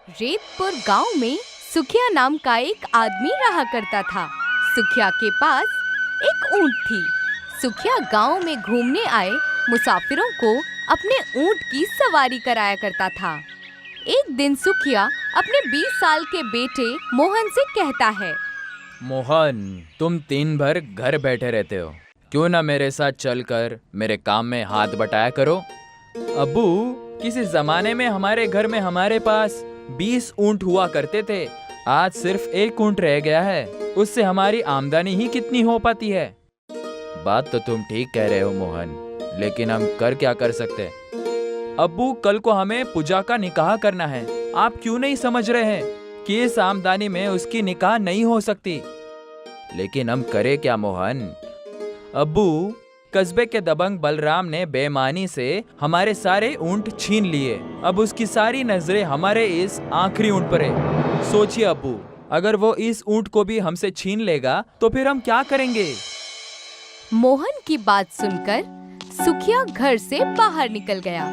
रेतपुर गांव में सुखिया नाम का एक आदमी रहा करता था। सुखिया के पास एक ऊंट थी। सुखिया गांव में घूमने आए मुसाफिरों को अपने ऊंट की सवारी कराया करता था। एक दिन सुखिया अपने 20 साल के बेटे मोहन से कहता है, मोहन, तुम दिन भर घर बैठे रहते हो, क्यों ना मेरे साथ चलकर मेरे काम में हाथ बटाया करो। अब्बू, किसी जमाने में हमारे घर में हमारे पास 20 ऊंट हुआ करते थे। आज सिर्फ एक ऊंट रह गया है, उससे हमारी आमदनी ही कितनी हो पाती है। बात तो तुम ठीक कह रहे हो मोहन, लेकिन हम कर क्या कर सकते। अब्बू, कल को हमें पूजा का निकाह करना है। आप क्यों नहीं समझ रहे हैं कि इस आमदनी में उसकी निकाह नहीं हो सकती। लेकिन हम करें क्या मोहन। अब्बू, कस्बे के दबंग बलराम ने बेईमानी से हमारे सारे ऊंट छीन लिए। अब उसकी सारी नजरें हमारे इस आखिरी ऊंट पर है। सोचिए अब्बू, अगर वो इस ऊंट को भी हमसे छीन लेगा तो फिर हम क्या करेंगे। मोहन की बात सुनकर सुखिया घर से बाहर निकल गया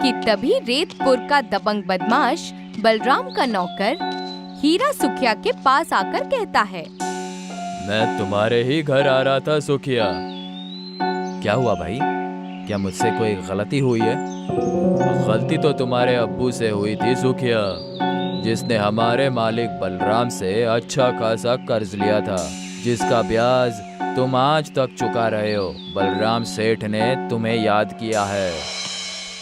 कि तभी रेतपुर का दबंग बदमाश बलराम का नौकर हीरा सुखिया के पास आकर कहता है, मैं तुम्हारे ही घर आ रहा था सुखिया। क्या हुआ भाई, क्या मुझसे कोई गलती हुई है। गलती तो तुम्हारे अब्बू से हुई थी सुखिया, जिसने हमारे मालिक बलराम से अच्छा खासा कर्ज लिया था, जिसका ब्याज तुम आज तक चुका रहे हो। बलराम सेठ ने तुम्हें याद किया है।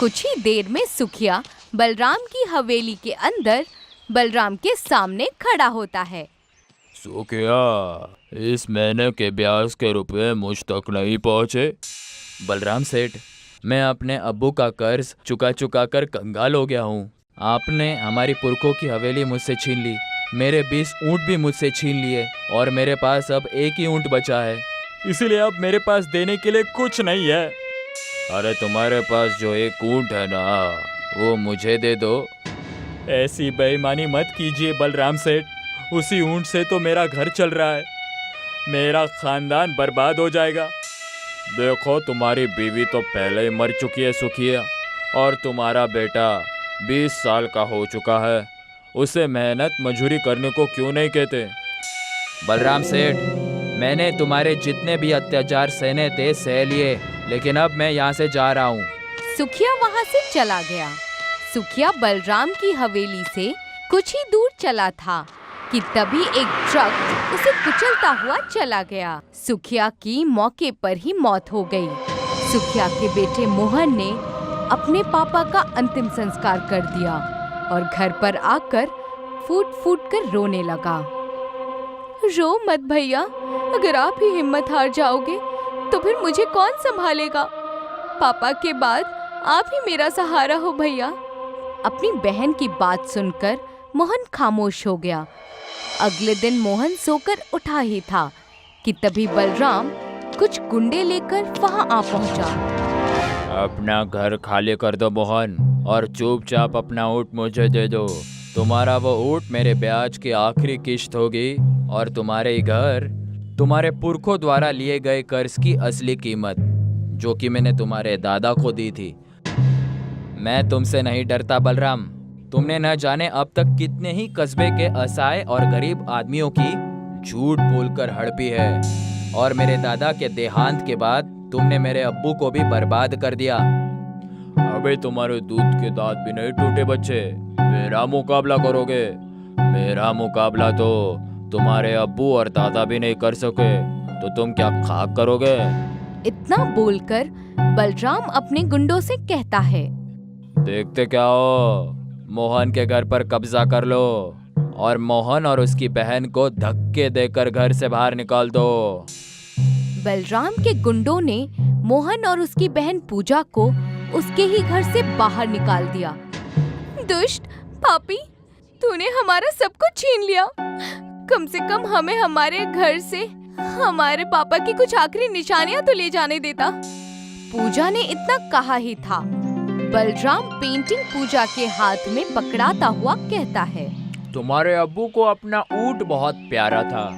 कुछ ही देर में सुखिया बलराम की हवेली के अंदर बलराम के सामने खड़ा होता है। सुखिया, इस महीने के ब्याज के रुपए मुझ तक नहीं पहुँचे। बलराम सेठ, मैं अपने अब्बू का कर्ज चुका चुका कर कंगाल हो गया हूँ। आपने हमारी पुरखों की हवेली मुझसे छीन ली, मेरे 20 ऊंट भी मुझसे छीन लिए और मेरे पास अब एक ही ऊंट बचा है। इसीलिए अब मेरे पास देने के लिए कुछ नहीं है। अरे तुम्हारे पास जो एक ऊंट है ना, वो मुझे दे दो। ऐसी बेईमानी मत कीजिए बलराम सेठ, उसी ऊंट से तो मेरा घर चल रहा है। मेरा खानदान बर्बाद हो जाएगा। देखो, तुम्हारी बीवी तो पहले ही मर चुकी है सुखिया, और तुम्हारा बेटा 20 साल का हो चुका है। उसे मेहनत मजूरी करने को क्यों नहीं कहते। बलराम सेठ, मैंने तुम्हारे जितने भी अत्याचार सहने थे सह लिए, लेकिन अब मैं यहाँ से जा रहा हूँ। सुखिया वहाँ से चला गया। सुखिया बलराम की हवेली से कुछ ही दूर चला था कि तभी एक ट्रक उसे कुचलता हुआ चला गया। सुखिया की मौके पर ही मौत हो गई। सुखिया के बेटे मोहन ने अपने पापा का अंतिम संस्कार कर दिया और घर पर आकर फूट फूट कर रोने लगा। रो मत भैया, अगर आप ही हिम्मत हार जाओगे तो फिर मुझे कौन संभालेगा। पापा के बाद आप ही मेरा सहारा हो भैया। अपनी बहन की बात सुनकर मोहन खामोश हो गया। अगले दिन मोहन सोकर उठा ही था कि तभी बलराम कुछ गुंडे लेकर वहां आ पहुंचा। अपना घर खाली कर दो मोहन, और चुपचाप अपना ऊँट मुझे दे दो। तुम्हारा वो ऊँट मेरे ब्याज की आखिरी किश्त होगी, और तुम्हारे घर तुम्हारे पुरखों द्वारा लिए गए कर्ज की असली कीमत, जो कि मैंने तुम्हारे दादा को दी थी। मैं तुमसे नहीं डरता बलराम। तुमने न जाने अब तक कितने ही कस्बे के असहाय और गरीब आदमियों की झूठ बोलकर हड़पी है, और मेरे दादा के देहांत के बाद तुमने मेरे अब्बू को भी बर्बाद कर दिया। अबे तुम्हारे दूध के दांत भी नहीं टूटे बच्चे, मेरा मुकाबला करोगे। मेरा मुकाबला तो तुम्हारे अब्बू और दादा भी नहीं कर सके, तो तुम क्या खाक करोगे। इतना बोलकर बलराम अपने गुंडों से कहता है, देखते क्या हो, मोहन के घर पर कब्जा कर लो और मोहन और उसकी बहन को धक्के देकर घर से बाहर निकाल दो। बलराम के गुंडों ने मोहन और उसकी बहन पूजा को उसके ही घर से बाहर निकाल दिया। दुष्ट पापी, तूने हमारा सब कुछ छीन लिया। कम से कम हमें हमारे घर से हमारे पापा की कुछ आखिरी निशानियां तो ले जाने देता। पूजा ने इतना कहा ही था, बलराम पेंटिंग पूजा के हाथ में पकड़ाता हुआ कहता है, तुम्हारे अब्बू को अपना ऊँट बहुत प्यारा था,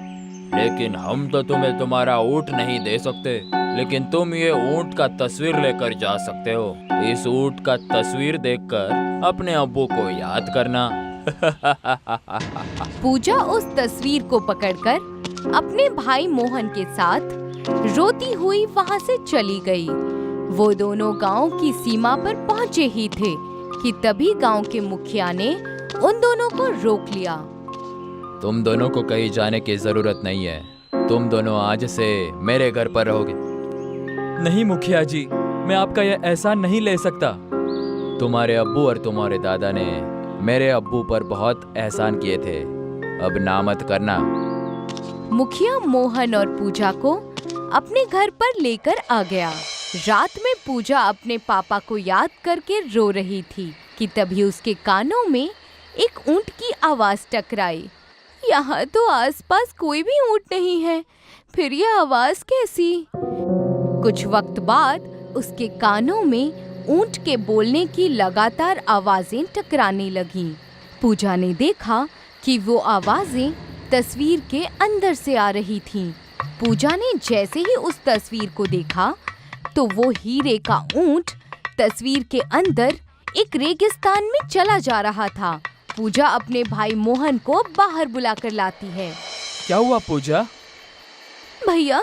लेकिन हम तो तुम्हें तुम्हारा ऊँट नहीं दे सकते। लेकिन तुम ये ऊँट का तस्वीर लेकर जा सकते हो। इस ऊँट का तस्वीर देखकर अपने अब्बू को याद करना, पूजा उस तस्वीर को पकड़कर अपने भाई मोहन के साथ रोती हुई वहाँ से चली गई। वो दोनों गांव की सीमा पर पहुँचे ही थे कि तभी गांव के मुखिया ने उन दोनों को रोक लिया। तुम दोनों को कहीं जाने की जरूरत नहीं है। तुम दोनों आज से मेरे घर पर रहोगे। नहीं मुखिया जी, मैं आपका यह एहसान नहीं ले सकता। तुम्हारे अब्बू और तुम्हारे दादा ने मेरे अब्बू पर बहुत एहसान किए थे, अब ना मत करना। मुखिया मोहन और पूजा को अपने घर पर लेकर आ गया। रात में पूजा अपने पापा को याद करके रो रही थी कि तभी उसके कानों में एक ऊंट की आवाज टकराई। यहाँ तो आसपास कोई भी ऊंट नहीं है, फिर यह आवाज कैसी? कुछ वक्त बाद उसके कानों में ऊंट के बोलने की लगातार आवाजें टकराने लगीं। पूजा ने देखा कि वो आवाजें तस्वीर के अंदर से आ रही थीं। पूजा ने जैसे ही उस तस्वीर को देखा तो वो हीरे का ऊंट तस्वीर के अंदर एक रेगिस्तान में चला जा रहा था। पूजा अपने भाई मोहन को बाहर बुलाकर लाती है। क्या हुआ पूजा? भैया,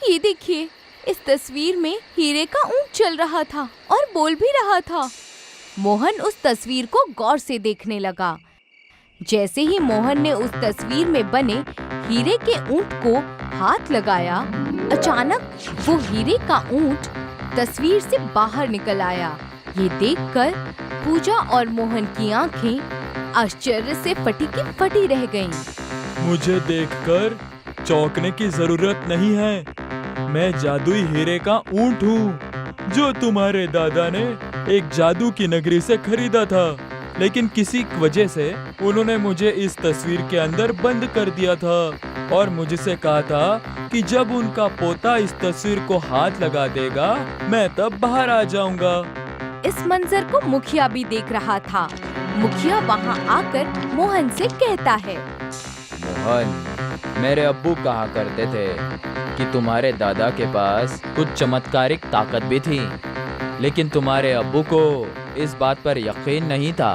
ये देखिए, इस तस्वीर में हीरे का ऊंट चल रहा था और बोल भी रहा था। मोहन उस तस्वीर को गौर से देखने लगा। जैसे ही मोहन ने उस तस्वीर में बने हीरे के ऊंट को हाथ लगाया, अचानक वो हीरे का ऊंट तस्वीर से बाहर निकल आया। ये देखकर पूजा और मोहन की आंखें आश्चर्य से फटी की फटी रह गईं। मुझे देखकर चौंकने की जरूरत नहीं है। मैं जादुई हीरे का ऊंट हूँ जो तुम्हारे दादा ने एक जादू की नगरी से खरीदा था, लेकिन किसी वजह से उन्होंने मुझे इस तस्वीर के अंदर बंद कर दिया था और मुझसे कहा था कि जब उनका पोता इस तस्वीर को हाथ लगा देगा मैं तब बाहर आ जाऊंगा। इस मंजर को मुखिया भी देख रहा था। मुखिया वहाँ आकर मोहन से कहता है, मोहन, मेरे अब्बू कहा करते थे कि तुम्हारे दादा के पास कुछ चमत्कारिक ताकत भी थी, लेकिन तुम्हारे अब्बू को इस बात पर यकीन नहीं था।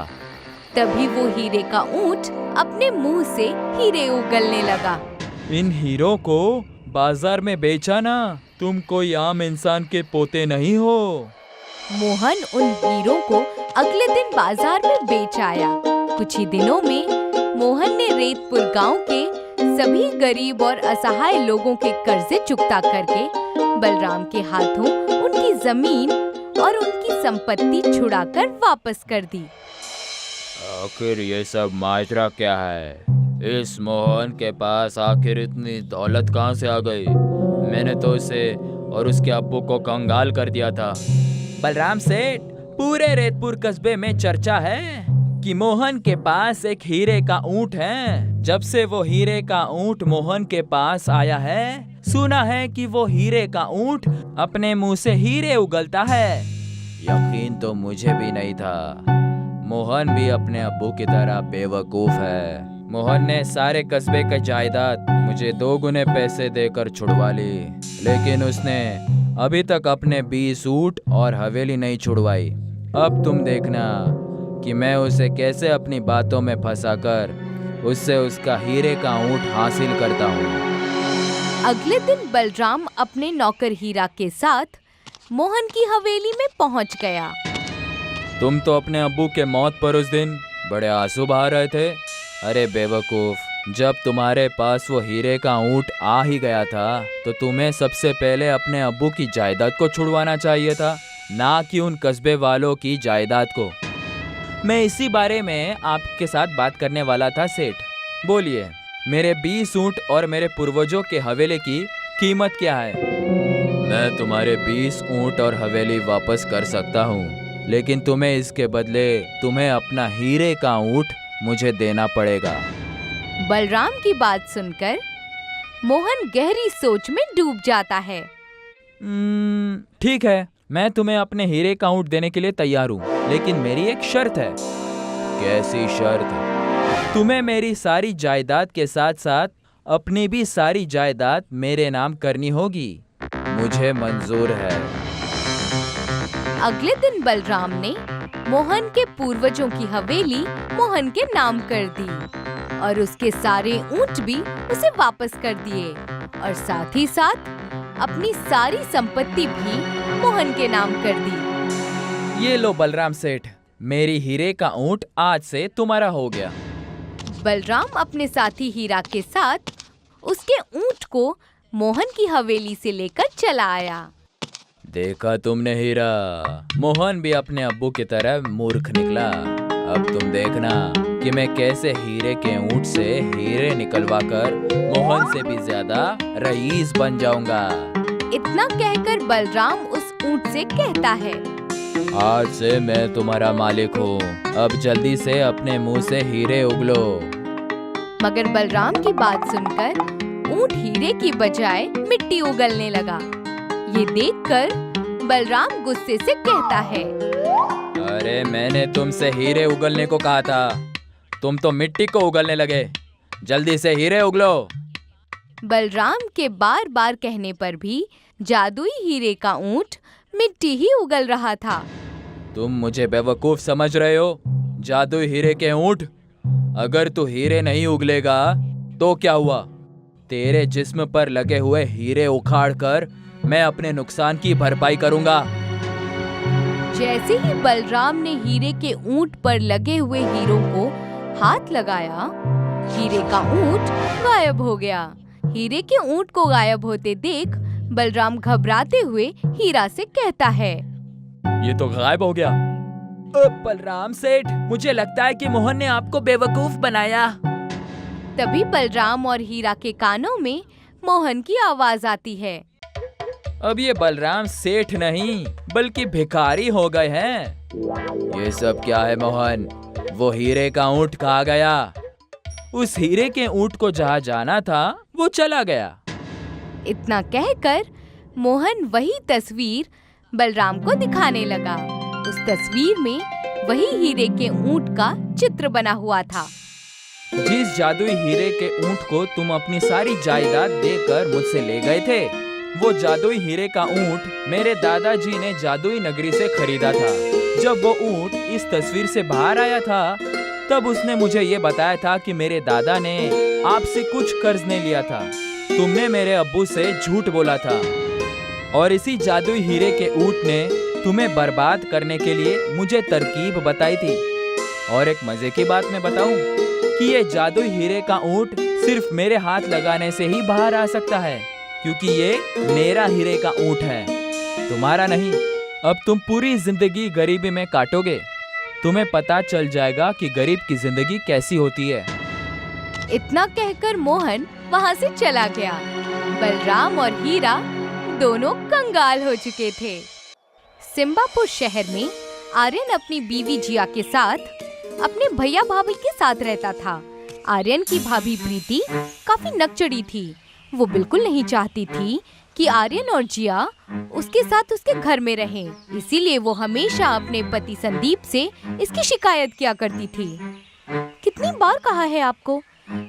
तभी वो हीरे का ऊंट अपने मुंह से हीरे उगलने लगा। इन हीरों को बाजार में बेचा ना, तुम कोई आम इंसान के पोते नहीं हो। मोहन उन हीरों को अगले दिन बाजार में बेच आया। कुछ ही दिनों में मोहन ने रेतपुर गांव के सभी गरीब और असहाय लोगों के कर्जे चुकता करके बलराम के हाथों उनकी जमीन और उनकी संपत्ति छुड़ाकर वापस कर दी। आखिर ये सब माजरा क्या है? इस मोहन के पास आखिर इतनी दौलत कहाँ से आ गई? मैंने तो उसे और उसके अब्बू को कंगाल कर दिया था। बलराम सेठ, पूरे रेतपुर कस्बे में चर्चा है कि मोहन के पास एक हीरे का ऊंट है। जब से वो हीरे का ऊंट मोहन के पास आया है, सुना है कि वो हीरे का ऊंट अपने मुंह से हीरे उगलता है। यकीन तो मुझे भी नहीं था। मोहन भी अपने अब्बू की तरह बेवकूफ है। मोहन ने सारे कस्बे का जायदाद मुझे 2 गुने पैसे देकर छुड़वा ली, लेकिन उसने अभी तक अपने 20 ऊंट और हवेली नहीं छुड़वाई। अब तुम देखना कि मैं उसे कैसे अपनी बातों में फंसाकर उससे उसका हीरे का ऊंट हासिल करता हूँ। अगले दिन बलराम अपने नौकर हीरा के साथ मोहन की हवेली में पहुंच गया। तुम तो अपने अब्बू के मौत पर उस दिन बड़े आंसू बहा रहे थे। अरे बेवकूफ, जब तुम्हारे पास वो हीरे का ऊंट आ ही गया था तो तुम्हें सबसे पहले अपने अब्बू की जायदाद को छुड़वाना चाहिए था, ना कि उन कस्बे वालों की जायदाद को। मैं इसी बारे में आपके साथ बात करने वाला था सेठ। बोलिए, मेरे 20 ऊंट और मेरे पूर्वजों के हवेली की कीमत क्या है? मैं तुम्हारे 20 ऊंट और हवेली वापस कर सकता हूँ, लेकिन तुम्हें इसके बदले तुम्हें अपना हीरे का ऊंट मुझे देना पड़ेगा। बलराम की बात सुनकर मोहन गहरी सोच में डूब जाता है। ठीक है, मैं तुम्हें अपने हीरे का ऊंट देने के लिए तैयार हूँ, लेकिन मेरी एक शर्त है। कैसी शर्त? तुम्हें मेरी सारी जायदाद के साथ साथ अपनी भी सारी जायदाद मेरे नाम करनी होगी। मुझे मंजूर है। अगले दिन बलराम ने मोहन के पूर्वजों की हवेली मोहन के नाम कर दी और उसके सारे ऊंट भी उसे वापस कर दिए और साथ ही साथ अपनी सारी संपत्ति भी मोहन के नाम कर दी। ये लो बलराम सेठ, मेरी हीरे का ऊंट आज से तुम्हारा हो गया। बलराम अपने साथी हीरा के साथ उसके ऊंट को मोहन की हवेली से लेकर चला आया। देखा तुमने हीरा, मोहन भी अपने अब्बू की तरह मूर्ख निकला। अब तुम देखना कि मैं कैसे हीरे के ऊंट से हीरे निकलवा कर मोहन से भी ज्यादा रईस बन जाऊंगा। इतना कहकर बलराम उस ऊंट से कहता है, आज से मैं तुम्हारा मालिक हूँ, अब जल्दी से अपने मुंह से हीरे उगलो। मगर बलराम की बात सुनकर ऊंट हीरे की बजाय मिट्टी उगलने लगा। ये देखकर बलराम गुस्से से कहता है, अरे मैंने तुमसे हीरे उगलने को कहा था, तुम तो मिट्टी को उगलने लगे। जल्दी से हीरे उगलो। बलराम के बार बार कहने पर भी जादुई हीरे का ऊंट मिट्टी ही उगल रहा था। तुम मुझे बेवकूफ समझ रहे हो, जादुई हीरे के ऊंट? अगर तू हीरे नहीं उगलेगा तो क्या हुआ? तेरे जिस्म पर लगे हुए हीरे उखाड़ कर मैं अपने नुकसान की भरपाई करूंगा। जैसे ही बलराम ने हीरे के ऊंट पर लगे हुए हीरों को हाथ लगाया, हीरे का ऊंट गायब हो गया। हीरे के ऊंट को गायब होते देख बलराम घबराते हुए हीरा से कहता है, ये तो गायब हो गया। बलराम सेठ, मुझे लगता है कि मोहन ने आपको बेवकूफ बनाया। तभी बलराम और हीरा के कानों में मोहन की आवाज आती है, अब ये बलराम सेठ नहीं बल्कि भिखारी हो गए हैं। ये सब क्या है मोहन? वो हीरे का ऊंट कहाँ गया? उस हीरे के ऊंट को जहाँ जाना था वो चला गया। इतना कहकर मोहन वही तस्वीर बलराम को दिखाने लगा। उस तस्वीर में वही हीरे के ऊंट का चित्र बना हुआ था। जिस जादुई हीरे के ऊंट को तुम अपनी सारी जायदाद देकर मुझसे ले गए थे, वो जादुई हीरे का ऊंट मेरे दादाजी ने जादुई नगरी से खरीदा था। जब वो ऊंट इस तस्वीर से बाहर आया था, तब उसने मुझे ये बताया था कि मेरे दादा ने आपसे कुछ कर्ज नहीं लिया था। तुमने मेरे अब्बू से झूठ बोला था और इसी जादुई हीरे के ऊंट ने तुम्हें बर्बाद करने के लिए मुझे तरकीब बताई थी। और एक मजे की बात मैं बताऊं कि ये जादुई हीरे का ऊंट सिर्फ मेरे हाथ लगाने से ही बाहर आ सकता है, क्योंकि ये मेरा हीरे का ऊंट है, तुम्हारा नहीं। अब तुम पूरी जिंदगी गरीबी में काटोगे, तुम्हें पता चल जाएगा कि गरीब की जिंदगी कैसी होती है। इतना कहकर मोहन वहाँ से चला गया। बलराम और हीरा दोनों कंगाल हो चुके थे। सिम्बापुर शहर में आर्यन अपनी बीवी जिया के साथ अपने भैया भाभी के साथ रहता था। आर्यन की भाभी प्रीति काफी नकचड़ी थी। वो बिल्कुल नहीं चाहती थी कि आर्यन और जिया उसके साथ उसके घर में रहें। इसीलिए वो हमेशा अपने पति संदीप से इसकी शिकायत किया करती थी। कितनी बार कहा है आपको,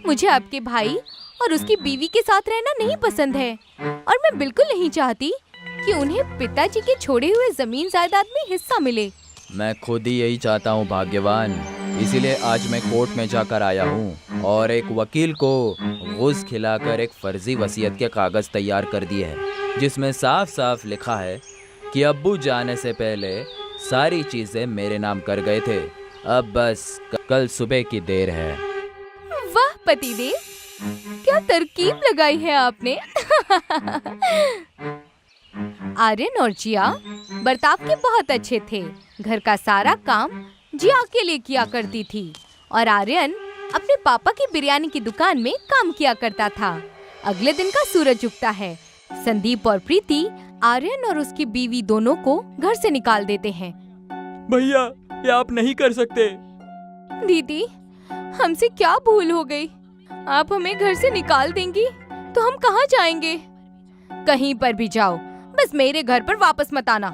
मुझे आपके भाई और उसकी बीवी के साथ रहना नहीं पसंद है और मैं बिल्कुल नहीं चाहती कि उन्हें पिताजी के छोड़े हुए जमीन जायदाद में हिस्सा मिले। मैं खुद ही यही चाहता हूँ भाग्यवान, इसीलिए आज मैं कोर्ट में जाकर आया हूँ और एक वकील को घूस खिलाकर एक फर्जी वसीयत के कागज तैयार कर दिए हैं, जिसमें साफ साफ लिखा है कि अब्बू जाने से पहले सारी चीजें मेरे नाम कर गए थे। अब बस कल सुबह की देर है। वाह पतिदेव, क्या तरकीब लगाई है आपने। आर्यन और जिया बर्ताव के बहुत अच्छे थे। घर का सारा काम जिया अकेले किया करती थी और आर्यन अपने पापा की बिरयानी की दुकान में काम किया करता था। अगले दिन का सूरज उगता है। संदीप और प्रीति आर्यन और उसकी बीवी दोनों को घर से निकाल देते हैं। भैया, ये आप नहीं कर सकते। दीदी, हमसे क्या भूल हो गई? आप हमें घर से निकाल देंगी तो हम कहाँ जाएंगे? कहीं पर भी जाओ, बस मेरे घर पर वापस मत आना।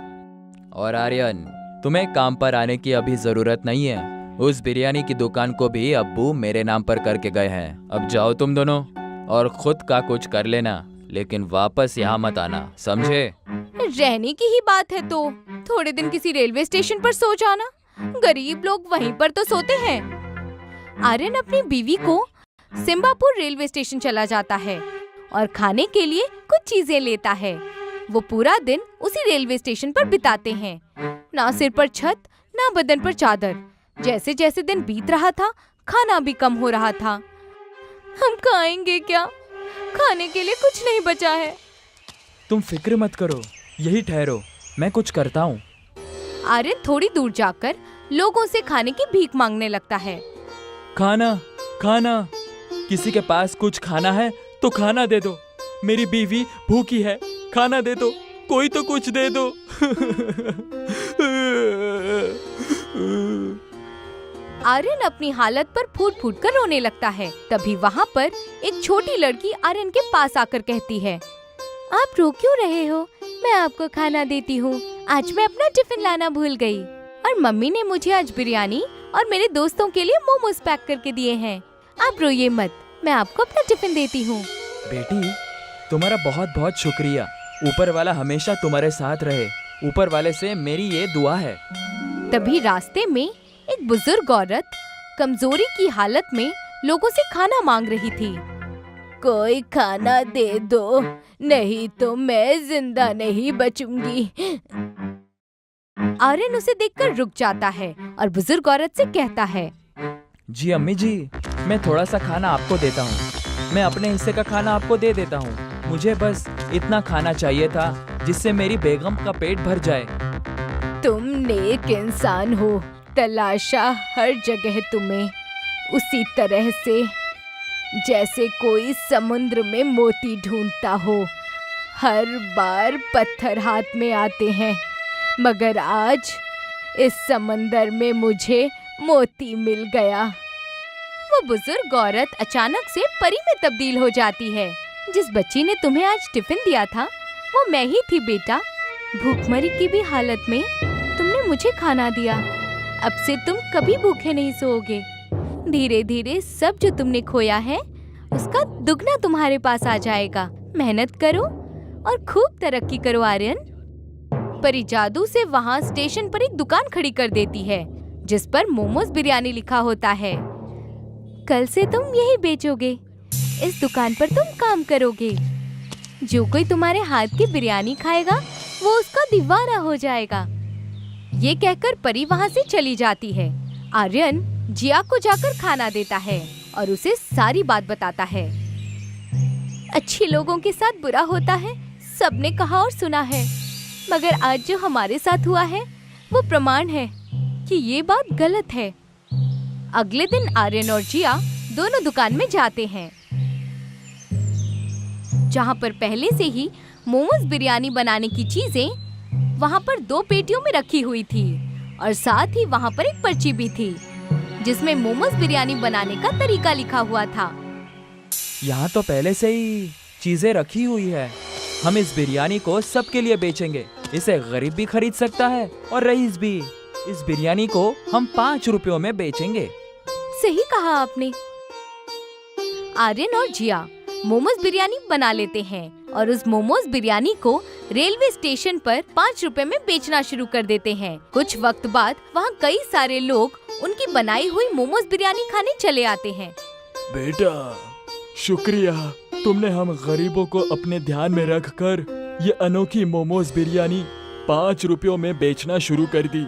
और आर्यन, तुम्हें काम पर आने की अभी जरूरत नहीं है। उस बिरयानी की दुकान को भी अब्बू मेरे नाम पर करके गए हैं। अब जाओ तुम दोनों और खुद का कुछ कर लेना, लेकिन वापस यहाँ मत आना, समझे? रहने की ही बात है तो थोड़े दिन किसी रेलवे स्टेशन पर सो जाना। गरीब लोग वहीं पर तो सोते हैं। आर्यन अपनी बीवी को सिम्बापुर रेलवे स्टेशन चला जाता है और खाने के लिए कुछ चीजें लेता है। वो पूरा दिन उसी रेलवे स्टेशन पर बिताते हैं। ना सिर पर छत, ना बदन पर चादर। जैसे जैसे दिन बीत रहा था, खाना भी कम हो रहा था। हम खाएंगे क्या? खाने के लिए कुछ नहीं बचा है। तुम फिक्र मत करो, यही ठहरो, मैं कुछ करता हूँ। आर्यन थोड़ी दूर जाकर लोगों से खाने की भीख मांगने लगता है। खाना, खाना, किसी के पास कुछ खाना है तो खाना दे दो। मेरी बीवी भूखी है, खाना दे दो, कोई तो कुछ दे दो। आर्यन अपनी हालत पर फूट फूट कर रोने लगता है। तभी वहाँ पर एक छोटी लड़की आर्यन के पास आकर कहती है, आप रो क्यों रहे हो? मैं आपको खाना देती हूँ। आज मैं अपना टिफिन लाना भूल गई और मम्मी ने मुझे आज बिरयानी और मेरे दोस्तों के लिए मोमोज पैक करके दिए हैं। आप रोइए मत, मैं आपको अपना टिफिन देती हूँ। बेटी, तुम्हारा बहुत बहुत शुक्रिया। ऊपर वाला हमेशा तुम्हारे साथ रहे। ऊपर वाले से मेरी ये दुआ है। तभी रास्ते में एक बुजुर्ग औरत कमजोरी की हालत में लोगों से खाना मांग रही थी। कोई खाना दे दो, नहीं तो मैं जिंदा नहीं बचूंगी। आर्यन उसे देखकर रुक जाता है और बुजुर्ग औरत से कहता है, जी अम्मी जी, मैं थोड़ा सा खाना आपको देता हूँ। मैं अपने हिस्से का खाना आपको दे देता हूँ। मुझे बस इतना खाना चाहिए था जिससे मेरी बेगम का पेट भर जाए। तुम नेक इंसान हो, तलाशा हर जगह तुम्हें, उसी तरह से जैसे कोई समुद्र में मोती ढूंढता हो। हर बार पत्थर हाथ में आते हैं, मगर आज इस समंदर में मुझे मोती मिल गया। वो बुजुर्ग औरत अचानक से परी में तब्दील हो जाती है। जिस बच्ची ने तुम्हें आज टिफिन दिया था वो मैं ही थी बेटा। भूखमरी की भी हालत में तुमने मुझे खाना दिया। अब से तुम कभी भूखे नहीं सोओगे। धीरे धीरे सब जो तुमने खोया है उसका दुगना तुम्हारे पास आ जाएगा। मेहनत करो और खूब तरक्की करो आर्यन। परी जादू से वहाँ स्टेशन पर एक दुकान खड़ी कर देती है जिस पर मोमोज बिरयानी लिखा होता है। कल से तुम यही बेचोगे, इस दुकान पर तुम काम करोगे। जो कोई तुम्हारे हाथ की बिरयानी खाएगा वो उसका दीवाना हो जाएगा। ये कहकर परी वहाँ से चली जाती है। आर्यन जिया को जाकर खाना देता है और उसे सारी बात बताता है। अच्छे लोगों के साथ बुरा होता है, सबने कहा और सुना है, मगर आज जो हमारे साथ हुआ है वो प्रमाण है कि ये बात गलत है। अगले दिन आर्यन और जिया दोनों दुकान में जाते हैं जहाँ पर पहले से ही मोमोज बिरयानी बनाने की चीजें वहाँ पर 2 पेटियों में रखी हुई थी और साथ ही वहाँ पर एक पर्ची भी थी जिसमें मोमोज बिरयानी बनाने का तरीका लिखा हुआ था। यहाँ तो पहले से ही चीजें रखी हुई है। हम इस बिरयानी को सबके लिए बेचेंगे। इसे गरीब भी खरीद सकता है और रईस भी। इस बिरयानी को हम 5 रुपयों में बेचेंगे। सही कहा आपने। आर्यन और जिया मोमोज बिरयानी बना लेते हैं और उस मोमोज बिरयानी को रेलवे स्टेशन पर 5 रुपए में बेचना शुरू कर देते हैं। कुछ वक्त बाद वहाँ कई सारे लोग उनकी बनाई हुई मोमोज बिरयानी खाने चले आते हैं। बेटा, शुक्रिया, तुमने हम गरीबों को अपने ध्यान में रखकर ये अनोखी मोमोज बिरयानी 5 रुपयों में बेचना शुरू कर दी।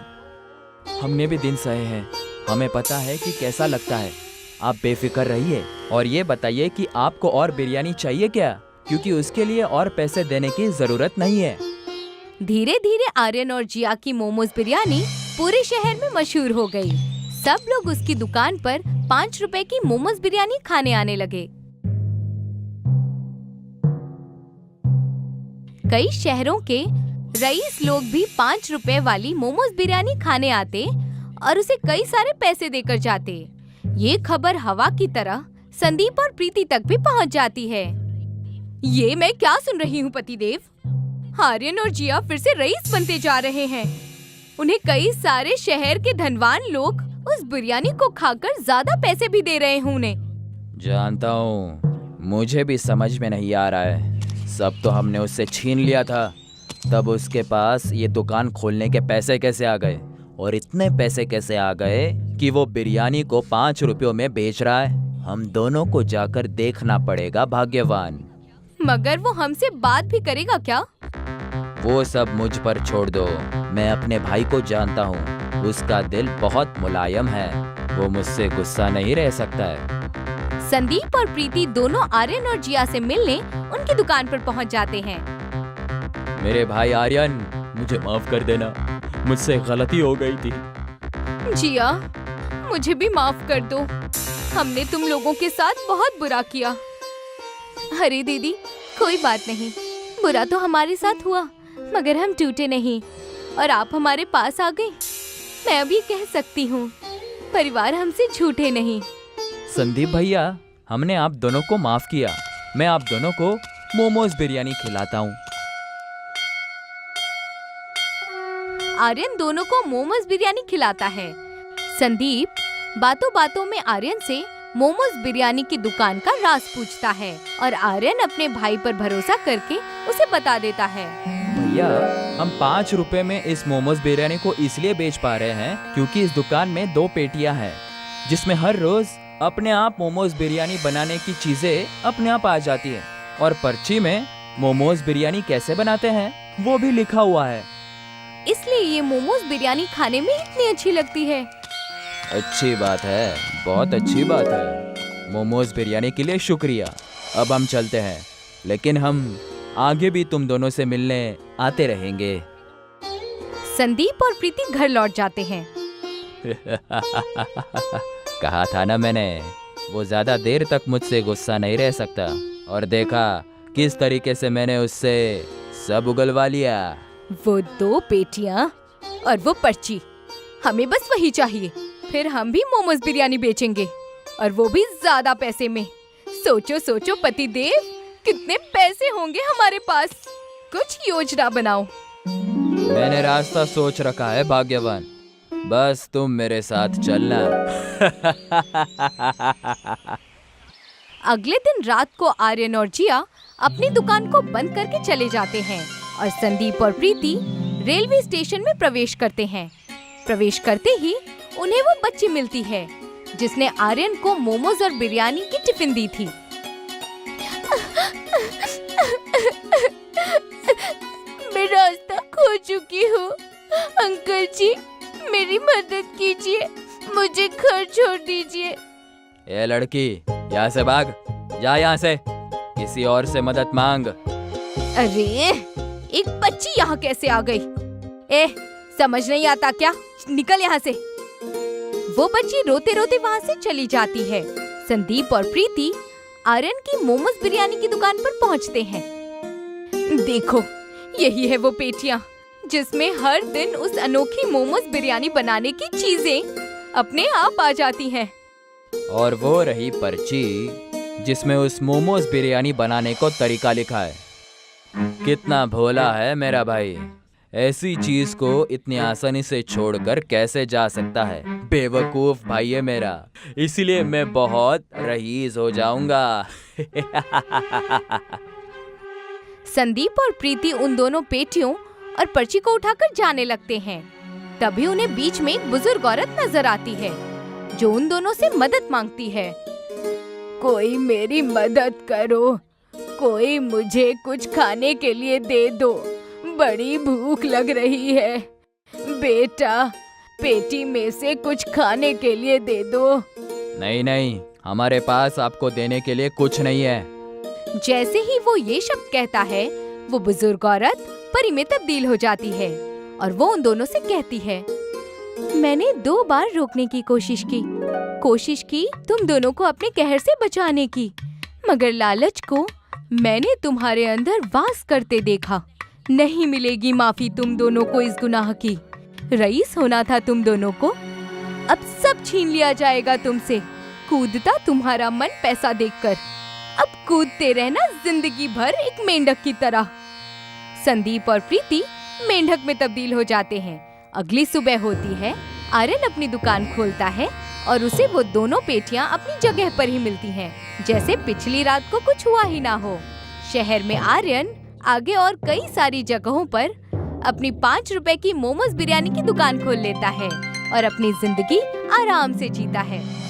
हमने भी दिन सहे हैं, हमें पता है कि कैसा लगता है। आप बेफिक्र रहिए और ये बताइए कि आपको और बिरयानी चाहिए क्या, क्योंकि उसके लिए और पैसे देने की जरूरत नहीं है। धीरे धीरे आर्यन और जिया की मोमोज बिरयानी पूरे शहर में मशहूर हो गई। सब लोग उसकी दुकान पर 5 रुपए की मोमोज बिरयानी खाने आने लगे। कई शहरों के रईस लोग भी 5 रुपए वाली मोमोज बिरयानी खाने आते और उसे कई सारे पैसे देकर जाते। ये खबर हवा की तरह संदीप और प्रीति तक भी पहुंच जाती है। ये मैं क्या सुन रही हूँ पतिदेव? आर्यन और जिया फिर से रईस बनते जा रहे हैं। उन्हें कई सारे शहर के धनवान लोग उस बिरयानी को खाकर ज्यादा पैसे भी दे रहे हैं उन्हें। जानता हूँ, मुझे भी समझ में नहीं आ रहा है। सब तो हमने उससे छीन लिया था, तब उसके पास ये दुकान खोलने के पैसे कैसे आ गए? और इतने पैसे कैसे आ गए कि वो बिरयानी को 5 रुपयों में बेच रहा है? हम दोनों को जाकर देखना पड़ेगा भाग्यवान। मगर वो हमसे बात भी करेगा क्या? वो सब मुझ पर छोड़ दो। मैं अपने भाई को जानता हूँ, उसका दिल बहुत मुलायम है, वो मुझसे गुस्सा नहीं रह सकता है। संदीप और प्रीति दोनों आर्यन और जिया से मिलने उनकी दुकान पर पहुंच जाते हैं। मेरे भाई आर्यन, मुझे माफ कर देना, मुझसे गलती हो गई थी। जिया, मुझे भी माफ कर दो, हमने तुम लोगों के साथ बहुत बुरा किया। अरे दीदी, कोई बात नहीं, बुरा तो हमारे साथ हुआ मगर हम टूटे नहीं और आप हमारे पास आ गए। मैं अभी कह सकती हूँ, परिवार हमसे झूठे नहीं। संदीप भैया, हमने आप दोनों को माफ किया। मैं आप दोनों को मोमोज बिरयानी खिलाता हूँ। आर्यन दोनों को मोमोज बिरयानी खिलाता है। संदीप बातों बातों में आर्यन से मोमोज बिरयानी की दुकान का राज पूछता है और आर्यन अपने भाई पर भरोसा करके उसे बता देता है। भैया, हम 5 रुपए में इस मोमोज बिरयानी को इसलिए बेच पा रहे हैं क्योंकि इस दुकान में 2 पेटियां हैं जिसमें हर रोज अपने आप मोमोज बिरयानी बनाने की चीजें अपने आप आ जाती है और पर्ची में मोमोज बिरयानी कैसे बनाते हैं वो भी लिखा हुआ है। इसलिए ये मोमोज बिरयानी खाने में इतनी अच्छी लगती है। अच्छी बात है, बहुत अच्छी बात है। मोमोज बिरयानी के लिए शुक्रिया। अब हम चलते हैं, लेकिन हम आगे भी तुम दोनों से मिलने आते रहेंगे। संदीप और प्रीति घर लौट जाते हैं। कहा था ना मैंने, वो ज्यादा देर तक मुझसे गुस्सा नहीं रह सकता। और देखा किस तरीके से मैंने उससे सब उगलवा लिया। वो 2 पेटियां और वो पर्ची, हमें बस वही चाहिए, फिर हम भी मोमोज बिरयानी बेचेंगे और वो भी ज्यादा पैसे में। सोचो सोचो पतिदेव, कितने पैसे होंगे हमारे पास। कुछ योजना बनाओ। मैंने रास्ता सोच रखा है भाग्यवान, बस तुम मेरे साथ चलना। अगले दिन रात को आर्यन और जिया अपनी दुकान को बंद करके चले जाते हैं और संदीप और प्रीति रेलवे स्टेशन में प्रवेश करते हैं। प्रवेश करते ही उन्हें वो बच्ची मिलती है जिसने आर्यन को मोमोज और बिरयानी की टिफिन दी थी। मैं रास्ता खो चुकी हूँ, अंकल जी मेरी मदद कीजिए, मुझे घर छोड़ दीजिए। ए लड़की, यहाँ से भाग, जा यहाँ से, किसी और से मदद मांग। अरे, एक बच्ची यहाँ कैसे आ गई? समझ नहीं आता क्या? निकल यहाँ से। वो बच्ची रोते रोते वहाँ से चली जाती है। संदीप और प्रीति आर्यन की मोमोज बिरयानी की दुकान पर पहुँचते हैं। देखो, यही है वो पेटियां जिसमें हर दिन उस अनोखी मोमोज बिरयानी बनाने की चीजें अपने आप आ जाती हैं। और वो रही पर्ची जिसमें उस मोमोज बिरयानी बनाने को तरीका लिखा है। कितना भोला है मेरा भाई, ऐसी चीज को इतनी आसानी से छोड़कर कैसे जा सकता है? बेवकूफ भाई है मेरा, इसीलिए मैं बहुत रईस हो जाऊंगा। संदीप और प्रीति उन दोनों पेटियों और पर्ची को उठाकर जाने लगते हैं। तभी उन्हें बीच में एक बुजुर्ग औरत नजर आती है जो उन दोनों से मदद मांगती है। कोई मेरी मदद करो, कोई मुझे कुछ खाने के लिए दे दो, बड़ी भूख लग रही है। बेटा, पेटी में से कुछ खाने के लिए दे दो। नहीं नहीं, हमारे पास आपको देने के लिए कुछ नहीं है। जैसे ही वो ये शब्द कहता है, वो बुजुर्ग औरत परी में तब्दील हो जाती है और वो उन दोनों से कहती है, मैंने 2 बार रोकने की कोशिश की तुम दोनों को अपने कहर से बचाने की, मगर लालच को मैंने तुम्हारे अंदर वास करते देखा। नहीं मिलेगी माफी तुम दोनों को इस गुनाह की। रईस होना था तुम दोनों को, अब सब छीन लिया जाएगा तुमसे। कूदता तुम्हारा मन पैसा देखकर, अब कूदते रहना जिंदगी भर एक मेंढक की तरह। संदीप और प्रीति मेंढक में तब्दील हो जाते हैं। अगली सुबह होती है, आर्यन अपनी दुकान खोलता है और उसे वो दोनों पेटियां अपनी जगह पर ही मिलती हैं, जैसे पिछली रात को कुछ हुआ ही ना हो। शहर में आर्यन आगे और कई सारी जगहों पर अपनी 5 रुपए की मोमोज बिरयानी की दुकान खोल लेता है और अपनी जिंदगी आराम से जीता है।